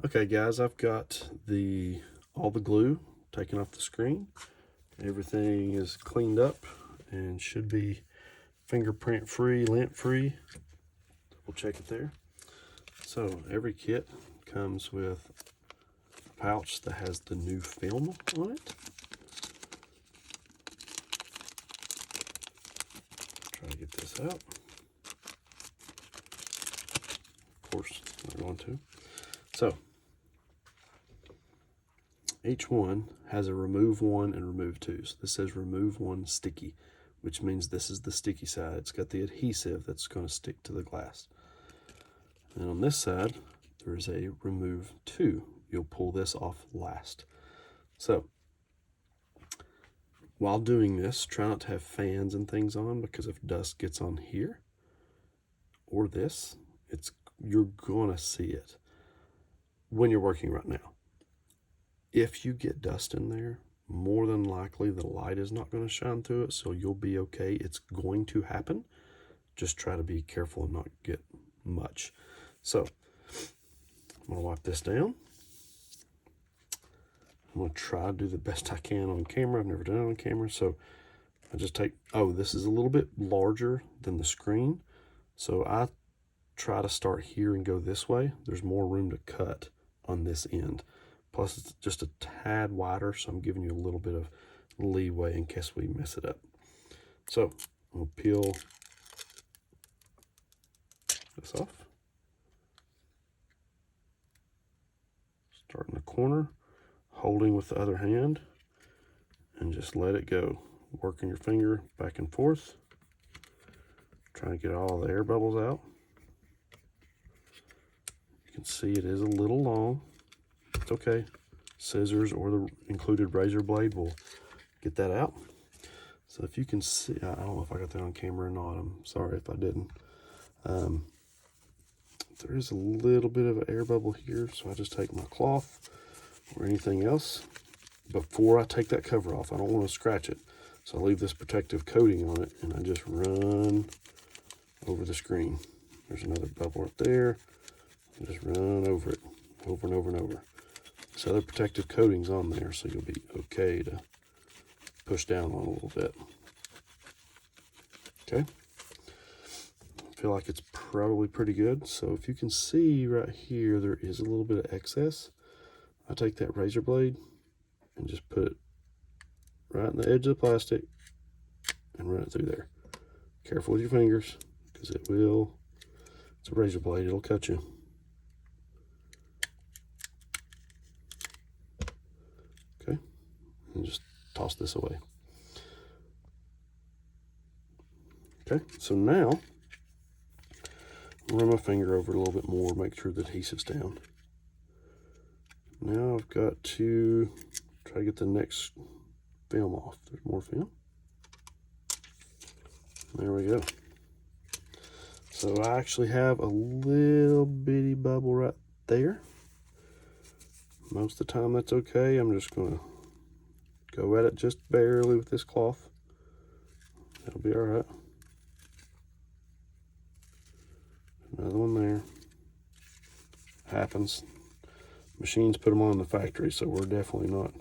Okay guys, I've got all the glue taken off the screen. Everything is cleaned up and should be fingerprint free, lint free. We'll check it there. So every kit comes with a pouch that has the new film on it. Try to get this out. Of course, I'm going to. So each one has a remove one and remove two. So this says remove one sticky, which means this is the sticky side. It's got the adhesive that's going to stick to the glass. And on this side, there's a remove two. You'll pull this off last. So while doing this, try not to have fans and things on, because if dust gets on here or this, you're going to see it when you're working right now. If you get dust in there, more than likely the light is not going to shine through it, so you'll be okay. It's going to happen. Just try to be careful and not get much. So I'm going to wipe this down. I'm going to try to do the best I can on camera. I've never done it on camera, so I just take, this is a little bit larger than the screen, so I try to start here and go this way. There's more room to cut on this end. Plus it's just a tad wider, so I'm giving you a little bit of leeway in case we mess it up. So I'm going to peel this off. Start in the corner, holding with the other hand, and just let it go. Working your finger back and forth, trying to get all the air bubbles out. You can see it is a little long. It's okay. Scissors or the included razor blade will get that out. So if you can see, I don't know if I got that on camera or not. I'm sorry if I didn't. There is a little bit of an air bubble here, so I just take my cloth or anything else. Before I take that cover off, I don't want to scratch it. So I leave this protective coating on it, and I just run over the screen. There's another bubble right there. I just run over it, over and over and over. This other protective coating's on there, so you'll be okay to push down on a little bit. Okay. I feel like it's probably pretty good. So if you can see right here, there is a little bit of excess. I take that razor blade and just put it right in the edge of the plastic and run it through there. Careful with your fingers, because it's a razor blade, it'll cut you. Okay, and just toss this away. Okay, so now run my finger over it a little bit more, make sure the adhesive's down. Now I've got to try to get the next film off. There's more film. There we go. So I actually have a little bitty bubble right there. Most of the time that's okay. I'm just going to go at it just barely with this cloth. That'll be all right. Another one there. Happens. Machines put them on in the factory, so we're definitely not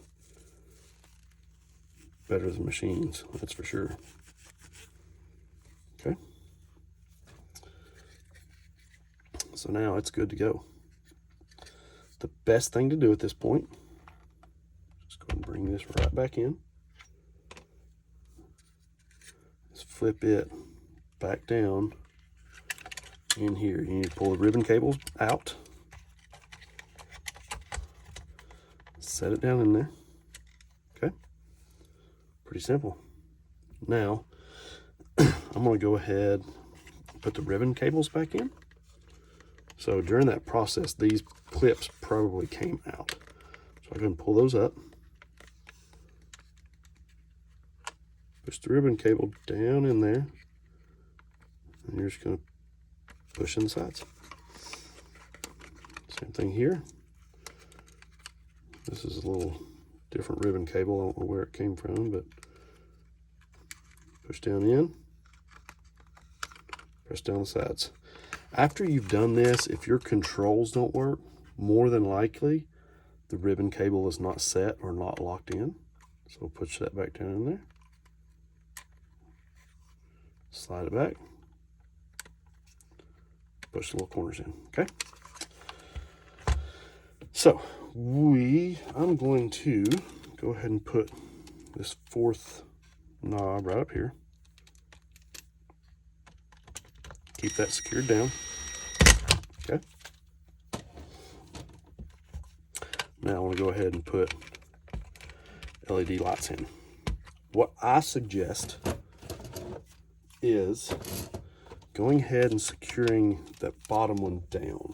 better than machines, that's for sure. Okay. So now it's good to go. The best thing to do at this point, just go ahead and bring this right back in. Just flip it back down in here. You need to pull the ribbon cables out. Set it down in there. Okay. Pretty simple. Now, I'm going to go ahead and put the ribbon cables back in. So during that process, these clips probably came out. So I can pull those up. Push the ribbon cable down in there. And you're just going to push in the sides. Same thing here. This is a little different ribbon cable. I don't know where it came from, but push down in, press down the sides. After you've done this, if your controls don't work, more than likely the ribbon cable is not set or not locked in. So we'll push that back down in there. Slide it back. Push the little corners in, okay? So I'm going to go ahead and put this 4th knob right up here. Keep that secured down, okay? Now I want to go ahead and put LED lights in. What I suggest is going ahead and securing that bottom one down,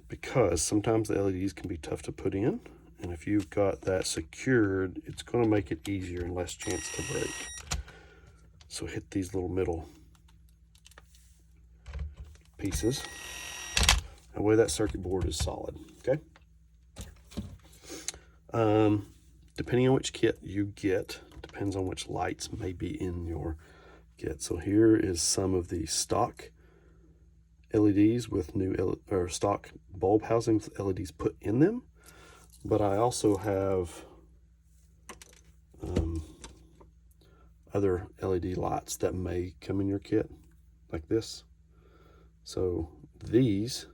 because sometimes the LEDs can be tough to put in, and if you've got that secured, it's going to make it easier and less chance to break. So hit these little middle pieces. That way that circuit board is solid, okay? Depending on which kit you get, depends on which lights may be in your kit. So here is some of the stock LEDs with new stock bulb housings with LEDs put in them, but I also have other LED lights that may come in your kit, like this. So these,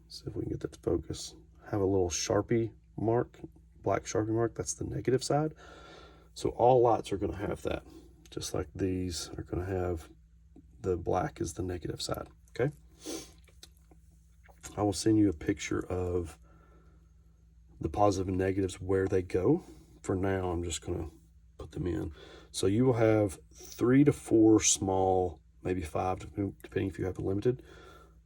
see if we can get that to focus, have a little Sharpie mark, black Sharpie mark. That's the negative side. So all lights are going to have that, just like these are going to have the black is the negative side, okay? I will send you a picture of the positive and negatives where they go. For now, I'm just going to put them in. So you will have 3 to 4 small, maybe 5, depending if you have a limited,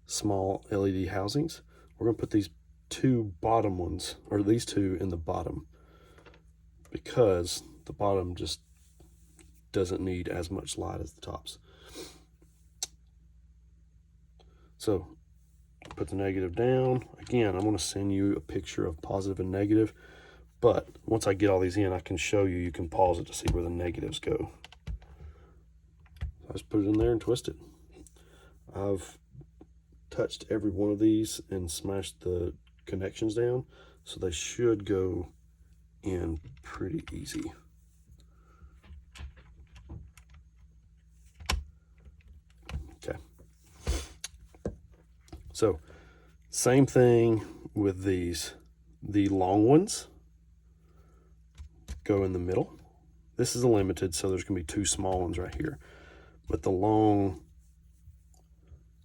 small LED housings. We're going to put these 2 bottom ones, or these 2 in the bottom, because the bottom just doesn't need as much light as the tops. So put the negative down. Again, I'm going to send you a picture of positive and negative, but once I get all these in, I can show you. You can pause it to see where the negatives go. I just put it in there and twist it. I've touched every one of these and smashed the connections down, so they should go in pretty easy. Okay. So same thing with these. The long ones go in the middle. This is a limited, so there's going to be 2 small ones right here. But the long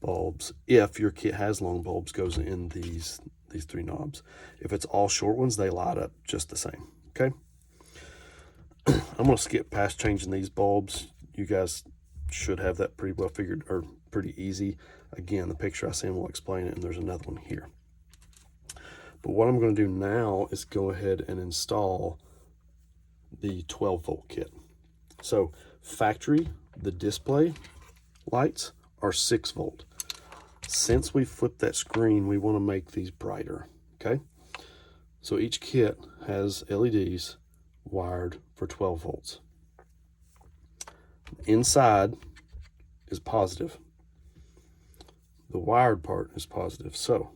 bulbs, if your kit has long bulbs, goes in these 3 knobs. If it's all short ones, they light up just the same, okay? I'm going to skip past changing these bulbs. You guys should have that pretty well figured, or pretty easy. Again, the picture I send will explain it, and there's another one here. But what I'm going to do now is go ahead and install the 12-volt kit. So factory, the display lights are 6 volt. Since we flipped that screen, we want to make these brighter, okay? So each kit has LEDs wired for 12 volts. Inside is positive. The wired part is positive. So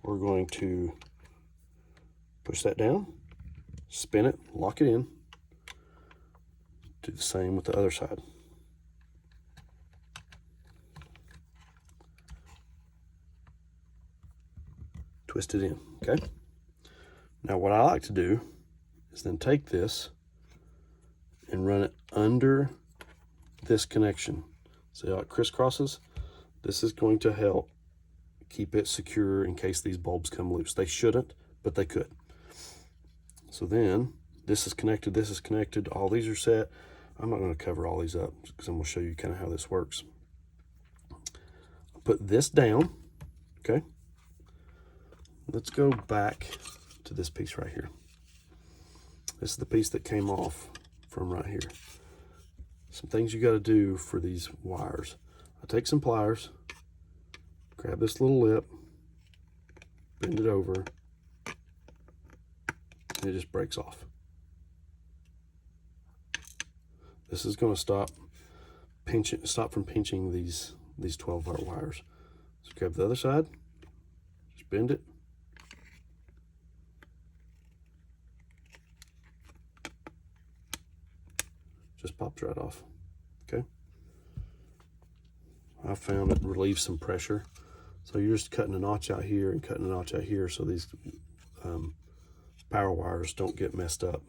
we're going to push that down, spin it, lock it in. Do the same with the other side. Twist it in, okay? Now what I like to do is then take this and run it under this connection. See how it crisscrosses? This is going to help keep it secure in case these bulbs come loose. They shouldn't, but they could. So then this is connected, all these are set. I'm not going to cover all these up because I'm going to show you kind of how this works. Put this down, okay? Let's go back to this piece right here. This is the piece that came off from right here. Some things you got to do for these wires. I take some pliers, grab this little lip, bend it over, and it just breaks off. This is going to stop from pinching these 12-volt wires. So grab the other side, bend it. Just pops right off. Okay. I found it relieves some pressure. So you're just cutting a notch out here and cutting a notch out here so these power wires don't get messed up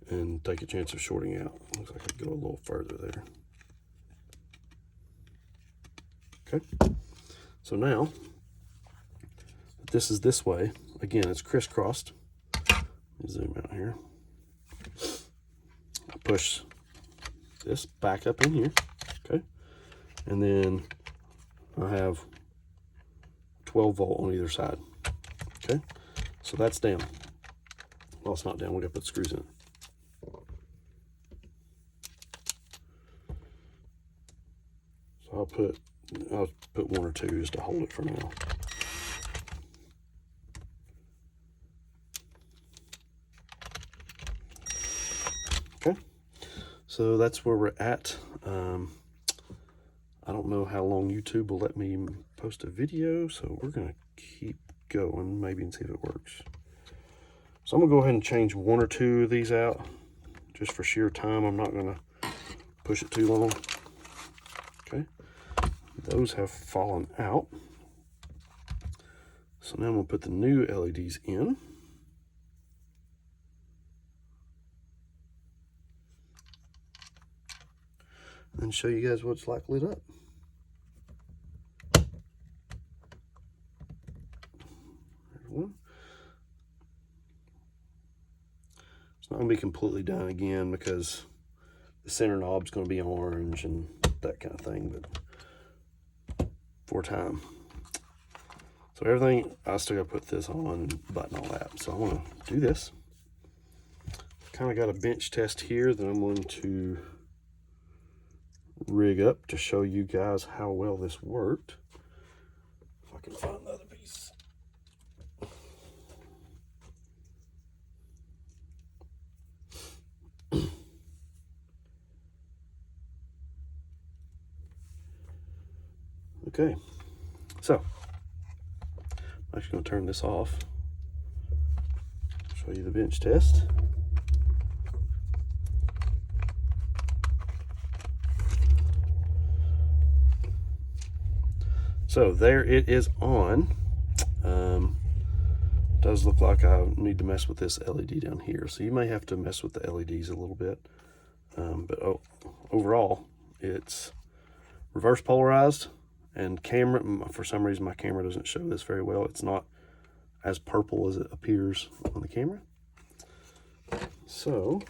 and take a chance of shorting out. Looks like I could go a little further there. Okay. So now, this is this way. Again, it's crisscrossed. Let me zoom out here. I push this back up in here. Okay. And then I have 12 volt on either side. Okay, so that's down. Well, it's not down, we gotta put screws in it. So I'll put 1 or 2 just to hold it for now. Okay, so that's where we're at. I don't know how long YouTube will let me post a video, so we're gonna keep going maybe and see if it works. So I'm gonna go ahead and change 1 or 2 of these out just for sheer time. I'm not gonna push it too long. Okay, those have fallen out. So now I'm gonna put the new LEDs in. And show you guys what it's like lit up. There's one. It's not going to be completely done again because the center knob's going to be orange and that kind of thing, but for time. So everything, I still got to put this on, button all that. So I want to do this. Kind of got a bench test here that I'm going to rig up to show you guys how well this worked. If I can find another piece. Okay, so I'm actually going to turn this off. Show you the bench test. So there it is on. Does look like I need to mess with this LED down here. So you may have to mess with the LEDs a little bit. But overall, it's reverse polarized and camera. For some reason, my camera doesn't show this very well. It's not as purple as it appears on the camera. So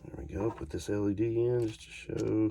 there we go. Put this LED in just to show